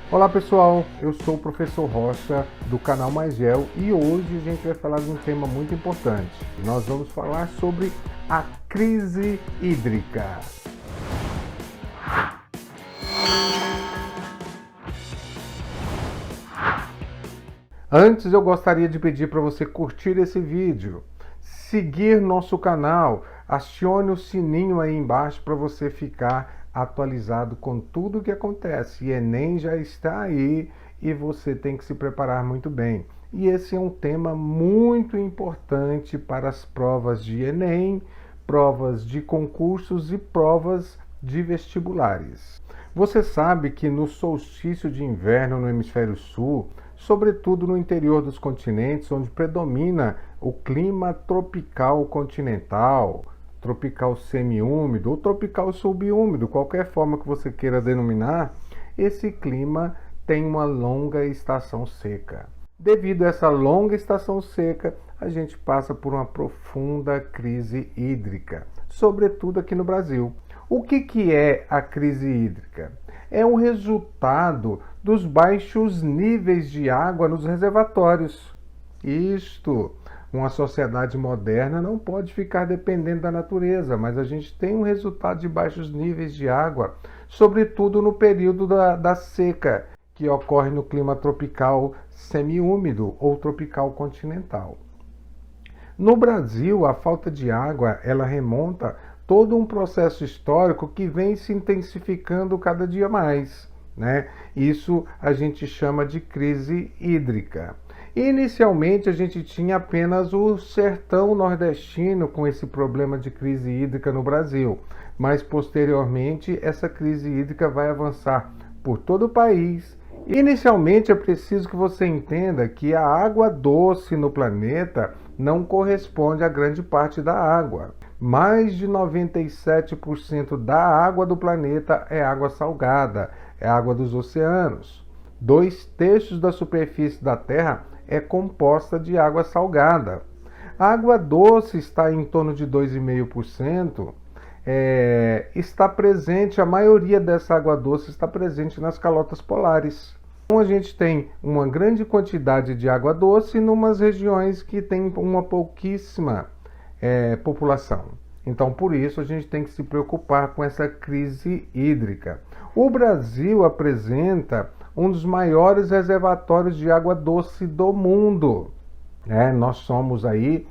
Olá pessoal, eu sou o professor Rocha do canal Mais Gel e hoje a gente vai falar de um tema muito importante. Nós vamos falar sobre a crise hídrica. Antes eu gostaria de pedir para você curtir esse vídeo, seguir nosso canal, acione o sininho aí embaixo para você ficar atualizado com tudo o que acontece. E Enem já está aí e você tem que se preparar muito bem. E esse é um tema muito importante para as provas de Enem, provas de concursos e provas de vestibulares. Você sabe que no solstício de inverno no hemisfério sul, sobretudo no interior dos continentes, onde predomina o clima tropical continental, tropical semiúmido ou tropical subúmido, qualquer forma que você queira denominar, esse clima tem uma longa estação seca. Devido a essa longa estação seca, a gente passa por uma profunda crise hídrica, sobretudo aqui no Brasil. O que é a crise hídrica? É um resultado dos baixos níveis de água nos reservatórios. Uma sociedade moderna não pode ficar dependendo da natureza, mas a gente tem um resultado de baixos níveis de água, sobretudo no período da seca, que ocorre no clima tropical semiúmido ou tropical continental. No Brasil, a falta de água, ela remonta todo um processo histórico que vem se intensificando cada dia mais, né? Isso a gente chama de crise hídrica. Inicialmente a gente tinha apenas o sertão nordestino com esse problema de crise hídrica no Brasil, mas posteriormente essa crise hídrica vai avançar por todo o país. Inicialmente é preciso que você entenda que a água doce no planeta não corresponde a grande parte da água. Mais de 97% da água do planeta é água salgada, é água dos oceanos. 2/3 da superfície da Terra é composta de água salgada. A água doce está em torno de 2,5%. Está presente, a maioria dessa água doce está presente nas calotas polares. Então a gente tem uma grande quantidade de água doce em umas regiões que tem uma pouquíssima população. Então por isso a gente tem que se preocupar com essa crise hídrica. O Brasil apresenta um dos maiores reservatórios de água doce do mundo. Nós somos aí,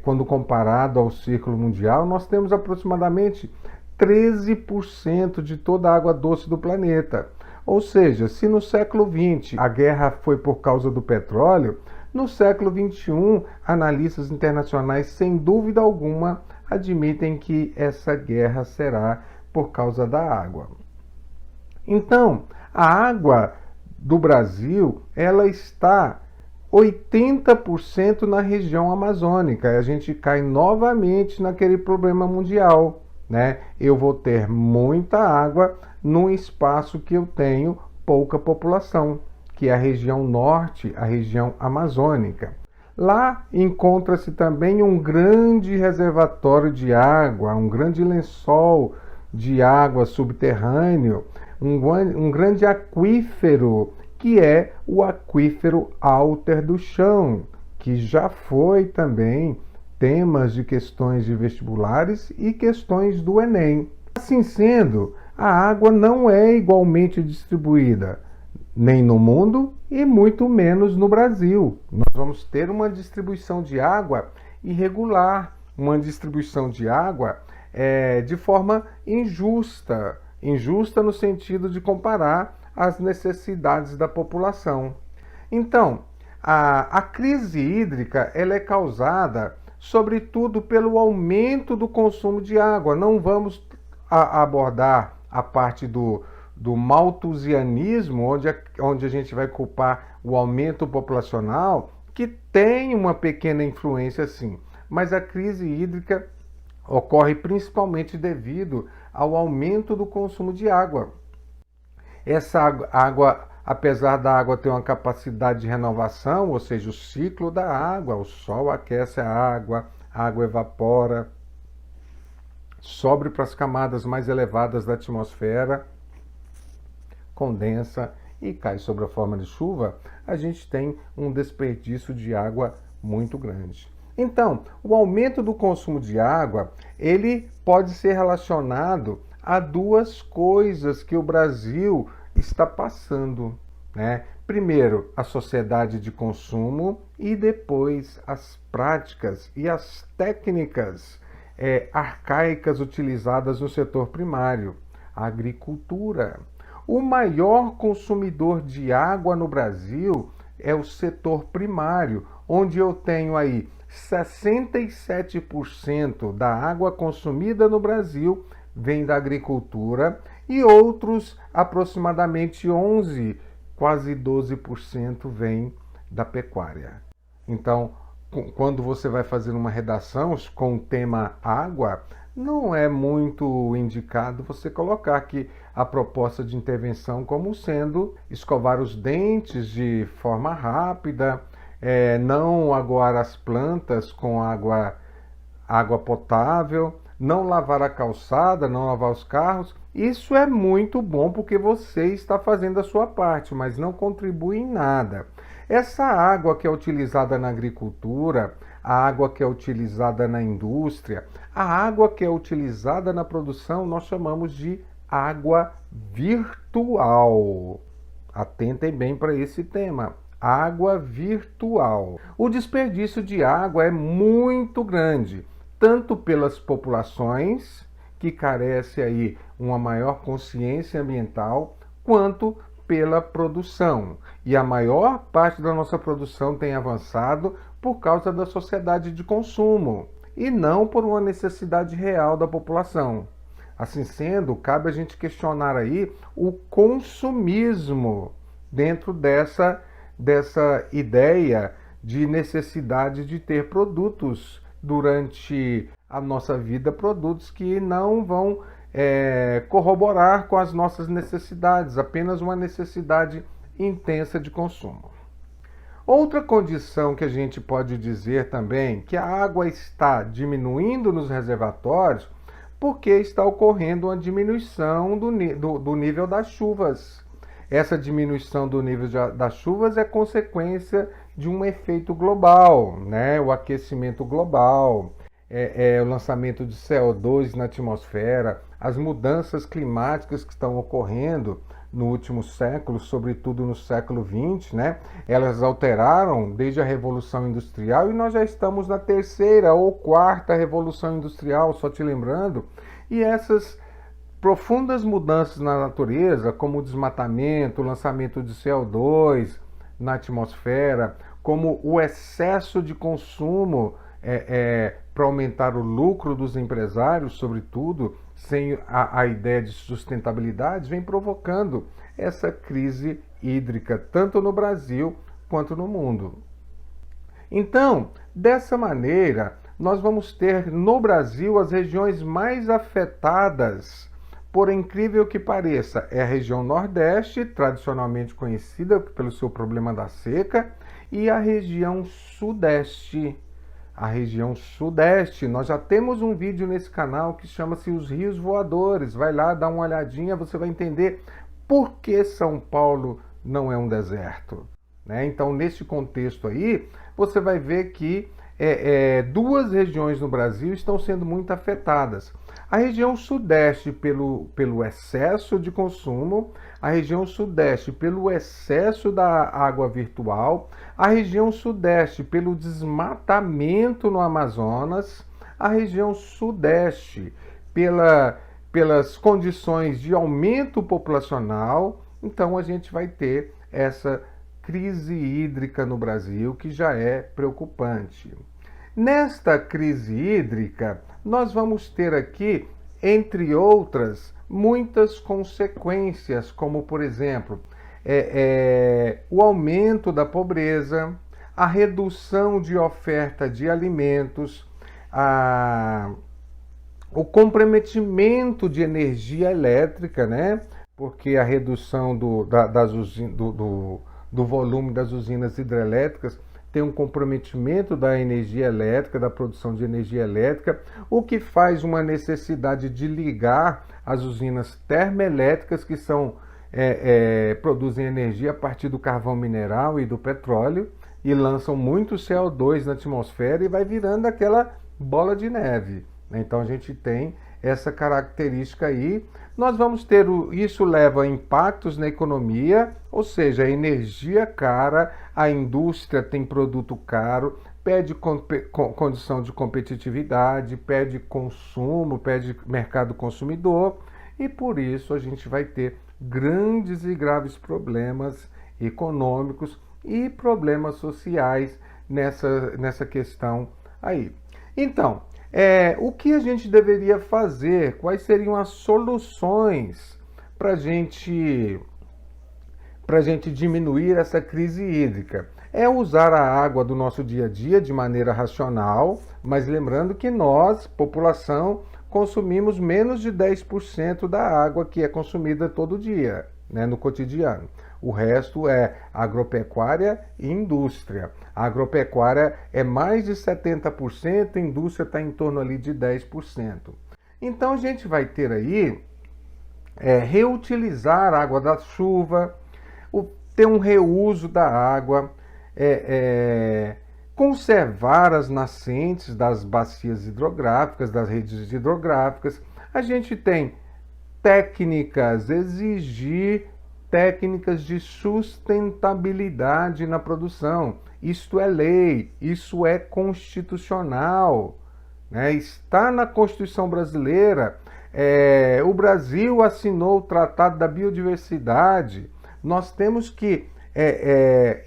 quando comparado ao círculo mundial, nós temos aproximadamente 13% de toda a água doce do planeta. Ou seja, se no século XX a guerra foi por causa do petróleo, no século XXI, analistas internacionais, sem dúvida alguma, admitem que essa guerra será por causa da água. Então, a água do Brasil, ela está 80% na região amazônica. A gente cai novamente naquele problema mundial, né? Eu vou ter muita água num espaço que eu tenho pouca população, que é a região norte, a região amazônica. Lá encontra-se também um grande reservatório de água, um grande lençol de água subterrâneo, um grande aquífero, que é o aquífero Alter do Chão, que já foi também temas de questões de vestibulares e questões do Enem. Assim sendo, a água não é igualmente distribuída, nem no mundo e muito menos no Brasil. Nós vamos ter uma distribuição de água irregular, uma distribuição de água de forma injusta. Injusta no sentido de comparar as necessidades da população. Então, a crise hídrica ela é causada, sobretudo, pelo aumento do consumo de água. Não vamos abordar a parte do malthusianismo, onde a gente vai culpar o aumento populacional, que tem uma pequena influência sim, mas a crise hídrica ocorre principalmente devido ao aumento do consumo de água. Essa água, apesar da água ter uma capacidade de renovação, ou seja, o ciclo da água, o sol aquece a água evapora, sobe para as camadas mais elevadas da atmosfera, condensa e cai sobre a forma de chuva, a gente tem um desperdício de água muito grande. Então, o aumento do consumo de água, ele pode ser relacionado a duas coisas que o Brasil está passando, né? Primeiro, a sociedade de consumo e depois as práticas e as técnicas arcaicas utilizadas no setor primário, a agricultura. O maior consumidor de água no Brasil é o setor primário, onde eu tenho aí 67% da água consumida no Brasil vem da agricultura e outros aproximadamente 11, quase 12% vem da pecuária. Então, quando você vai fazer uma redação com o tema água, não é muito indicado você colocar aqui a proposta de intervenção como sendo escovar os dentes de forma rápida, não aguar as plantas com água potável, não lavar a calçada, não lavar os carros. Isso é muito bom porque você está fazendo a sua parte, mas não contribui em nada. Essa água que é utilizada na agricultura, a água que é utilizada na indústria, a água que é utilizada na produção, nós chamamos de água virtual. Atentem bem para esse tema. Água virtual. O desperdício de água é muito grande, tanto pelas populações, que carece aí uma maior consciência ambiental, quanto pela produção. E a maior parte da nossa produção tem avançado por causa da sociedade de consumo, e não por uma necessidade real da população. Assim sendo, cabe a gente questionar aí o consumismo dentro dessa ideia de necessidade de ter produtos durante a nossa vida, produtos que não vão corroborar com as nossas necessidades, apenas uma necessidade intensa de consumo. Outra condição que a gente pode dizer também que a água está diminuindo nos reservatórios porque está ocorrendo uma diminuição do nível das chuvas. Essa diminuição do nível das chuvas é consequência de um efeito global, né? O aquecimento global, o lançamento de CO2 na atmosfera, as mudanças climáticas que estão ocorrendo no último século, sobretudo no século XX, né? Elas alteraram desde a Revolução Industrial e nós já estamos na terceira ou quarta Revolução Industrial, só te lembrando, e essas profundas mudanças na natureza, como o desmatamento, o lançamento de CO2 na atmosfera, como o excesso de consumo para aumentar o lucro dos empresários, sobretudo, sem a ideia de sustentabilidade, vem provocando essa crise hídrica, tanto no Brasil quanto no mundo. Então, dessa maneira, nós vamos ter no Brasil as regiões mais afetadas, por incrível que pareça, é a região Nordeste, tradicionalmente conhecida pelo seu problema da seca, e a região Sudeste. A região Sudeste, nós já temos um vídeo nesse canal que chama-se Os Rios Voadores. Vai lá, dá uma olhadinha, você vai entender por que São Paulo não é um deserto, né? Então, nesse contexto aí, você vai ver que duas regiões no Brasil estão sendo muito afetadas. A região Sudeste pelo excesso de consumo, a região Sudeste pelo excesso da água virtual, a região Sudeste pelo desmatamento no Amazonas, a região Sudeste pelas condições de aumento populacional. Então a gente vai ter essa crise hídrica no Brasil, que já é preocupante. Nesta crise hídrica, nós vamos ter aqui, entre outras, muitas consequências, como, por exemplo, o aumento da pobreza, a redução de oferta de alimentos, o comprometimento de energia elétrica, né? Porque a redução do volume das usinas hidrelétricas tem um comprometimento da energia elétrica, da produção de energia elétrica, o que faz uma necessidade de ligar as usinas termoelétricas que são produzem energia a partir do carvão mineral e do petróleo e lançam muito CO2 na atmosfera e vai virando aquela bola de neve. Então a gente tem essa característica aí. Nós vamos ter isso leva a impactos na economia, ou seja, a energia cara, a indústria tem produto caro, pede condição de competitividade, pede consumo, pede mercado consumidor, e por isso a gente vai ter grandes e graves problemas econômicos e problemas sociais nessa questão aí. Então, o que a gente deveria fazer? Quais seriam as soluções para a gente diminuir essa crise hídrica? É usar a água do nosso dia a dia de maneira racional, mas lembrando que nós, população, consumimos menos de 10% da água que é consumida todo dia, né, no cotidiano. O resto é agropecuária e indústria. A agropecuária é mais de 70%, a indústria está em torno ali de 10%. Então a gente vai ter aí reutilizar a água da chuva, ter um reuso da água, conservar as nascentes das bacias hidrográficas, das redes hidrográficas. A gente tem técnicas, exigir técnicas de sustentabilidade na produção. Isto é lei, isso é constitucional, né? Está na Constituição brasileira. O Brasil assinou o Tratado da Biodiversidade. Nós temos que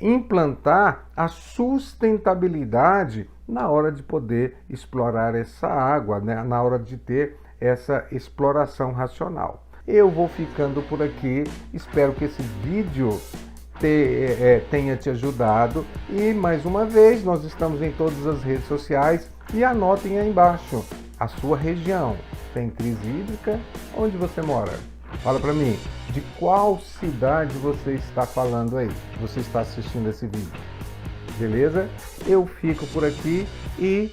implantar a sustentabilidade na hora de poder explorar essa água, né? Na hora de ter essa exploração racional. Eu vou ficando por aqui, espero que esse vídeo tenha te ajudado e mais uma vez nós estamos em todas as redes sociais e anotem aí embaixo a sua região. Tem crise hídrica? Onde você mora? Fala para mim, de qual cidade você está falando aí? Você está assistindo esse vídeo? Beleza? Eu fico por aqui e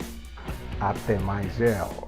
até mais, gel.